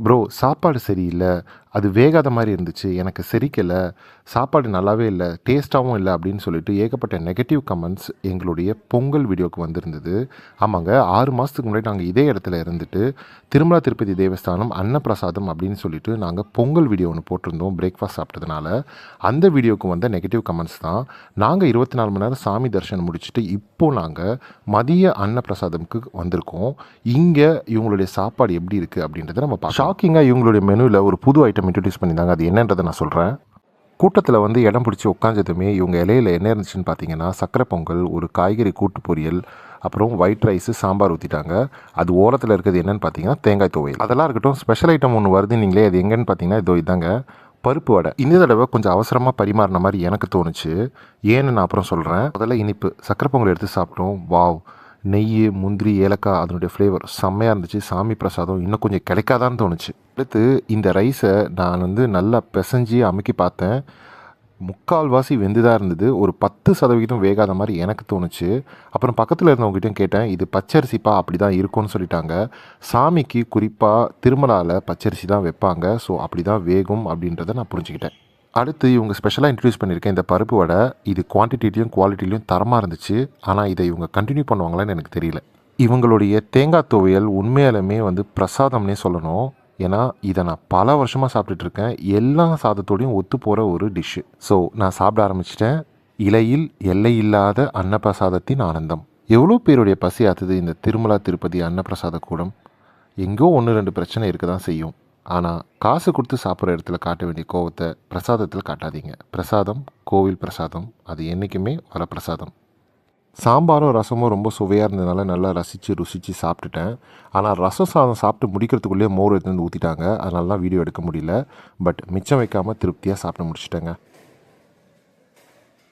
Bro சாப்பாடு சரியில்ல. அது வேகாத மாரி இருந்துச்சு. எனக்கு செரிக்கல. சாப்பாடு நல்லாவே இல்ல. டேஸ்ட்டாவும் இல்ல அப்படின்னு சொல்லிட்டு ஏகப்பட்ட நெகட்டிவ் கமெண்ட்ஸ் எங்களுடைய பொங்கல் வீடியோவுக்கு வந்திருந்தது. ஆமாங்க 6 மாசத்துக்கு முன்னாடி நாங்க இதே இடத்துல இருந்துட்டு, திருமலா திருப்பதி தேவஸ்தானம் அன்னப்பிரசாதம் அப்படின்னு சொல்லிட்டு நாங்க பொங்கல் வீடியோ ஒண்ணு போட்டிருந்தோம் பிரேக்ஃபாஸ்ட் சாப்பிட்டதுனால. அந்த வீடியோவுக்கு வந்த நெகட்டிவ் கமெண்ட்ஸ் தான். நாங்க 24 மணி நேரம் சாமி தரிசனம் முடிச்சுட்டு, இப்போ நாங்க மதிய அன்னப்பிரசாதம்க்கு வந்திருக்கோம். இங்க இவங்களுடைய சாப்பாடு எப்படி இருக்கு அப்படின்றத நம்ம பார்க்கலாம். ஷாக்கிங்கா இவங்களுடைய மெனுல ஒரு புது ஐட்டம் இன்ட்ரோடியூஸ் பண்ணியிருந்தாங்க. அது என்னன்றதை நான் சொல்றேன். கூட்டத்தில் வந்து இடம் பிடிச்சி உட்காந்ததுமே இவங்க இலையில என்ன இருந்துச்சுன்னு பார்த்தீங்கன்னா, சக்கரை பொங்கல், ஒரு காய்கறி கூட்டு பொரியல், அப்புறம் ஒயிட் ரைஸு, சாம்பார் ஊற்றிட்டாங்க. அது ஓரத்தில் இருக்கிறது என்னன்னு பார்த்தீங்கன்னா, தேங்காய் துவையல். அதெல்லாம் இருக்கட்டும், ஸ்பெஷல் ஐட்டம் ஒன்று வருதுன்னீங்களே, அது எங்கன்னு பார்த்தீங்கன்னா, இதோ இதாங்க பருப்பு வடை. இந்த தடவை கொஞ்சம் அவசரமாக பரிமாறின மாதிரி எனக்கு தோணுச்சு. ஏன்னு நான் அப்புறம் சொல்கிறேன். முதல்ல இனிப்பு சக்கரை பொங்கல் எடுத்து சாப்பிட்டோம். வாவ்! நெய், முந்திரி, ஏலக்காய் அதனுடைய ஃப்ளேவர் செம்மையாக இருந்துச்சு. சாமி பிரசாதம் இன்னும் கொஞ்சம் கிடைக்காதான்னு தோணுச்சு. அடுத்து இந்த ரைஸை நான் வந்து நல்லா பிசைஞ்சு அமுக்கி பார்த்தேன். முக்கால்வாசி வெந்து தான் இருந்தது. ஒரு 10% வேகாத மாதிரி எனக்கு தோணுச்சு. அப்புறம் பக்கத்தில் இருந்தவங்ககிட்டயும் கேட்டேன், இது பச்சரிசிப்பா அப்படி தான் இருக்கும்னு சொல்லிட்டாங்க. சாமிக்கு குறிப்பாக திருமலாவில் பச்சரிசி தான் வைப்பாங்க. ஸோ அப்படி தான் வேகும் அப்படின்றத நான் புரிஞ்சுக்கிட்டேன். அடுத்து இவங்க ஸ்பெஷலாக இன்ட்ரடியூஸ் பண்ணியிருக்கேன் இந்த பருப்பு வடை. இது குவான்டிட்டிலையும் குவாலிட்டிலையும் தரமாக இருந்துச்சு. ஆனால் இதை இவங்க கண்டினியூ பண்ணுவாங்களான்னு எனக்கு தெரியல. இவங்களுடைய தேங்காய் துவையல் உண்மையாலுமே வந்து பிரசாதம்னே சொல்லணும். ஏன்னா இதை நான் பல வருஷமாக சாப்பிட்டுட்ருக்கேன். எல்லா சாதத்தோடையும் ஒத்து போகிற ஒரு டிஷ்ஷு. ஸோ நான் சாப்பிட ஆரம்பிச்சிட்டேன். இலையில் எல்லையில்லாத அன்னப்பிரசாதத்தின் ஆனந்தம். எவ்வளோ பேருடைய பசி ஆத்துது இந்த திருமலா திருப்பதி அன்னப்பிரசாத கூடம். எங்கோ 1-2 பிரச்சனை இருக்க தான் செய்யும். ஆனால் காசு கொடுத்து சாப்பிட்ற இடத்துல காட்ட வேண்டிய கோவத்தை பிரசாதத்தில் காட்டாதீங்க. பிரசாதம் கோவில் பிரசாதம். அது என்றைக்குமே வரப்பிரசாதம். சாம்பாரும் ரசமும் ரொம்ப சுவையாக இருந்ததுனால நல்லா ருசித்து சாப்பிட்டுட்டேன். ஆனால் ரசம் சாதம் சாப்பிட்டு முடிக்கிறதுக்குள்ளேயே மோர் எடுத்து வந்து ஊற்றிட்டாங்க. அதனால தான் வீடியோ எடுக்க முடியல. பட் மிச்சம் வைக்காமல் திருப்தியாக சாப்பிட்டு முடிச்சிட்டேங்க.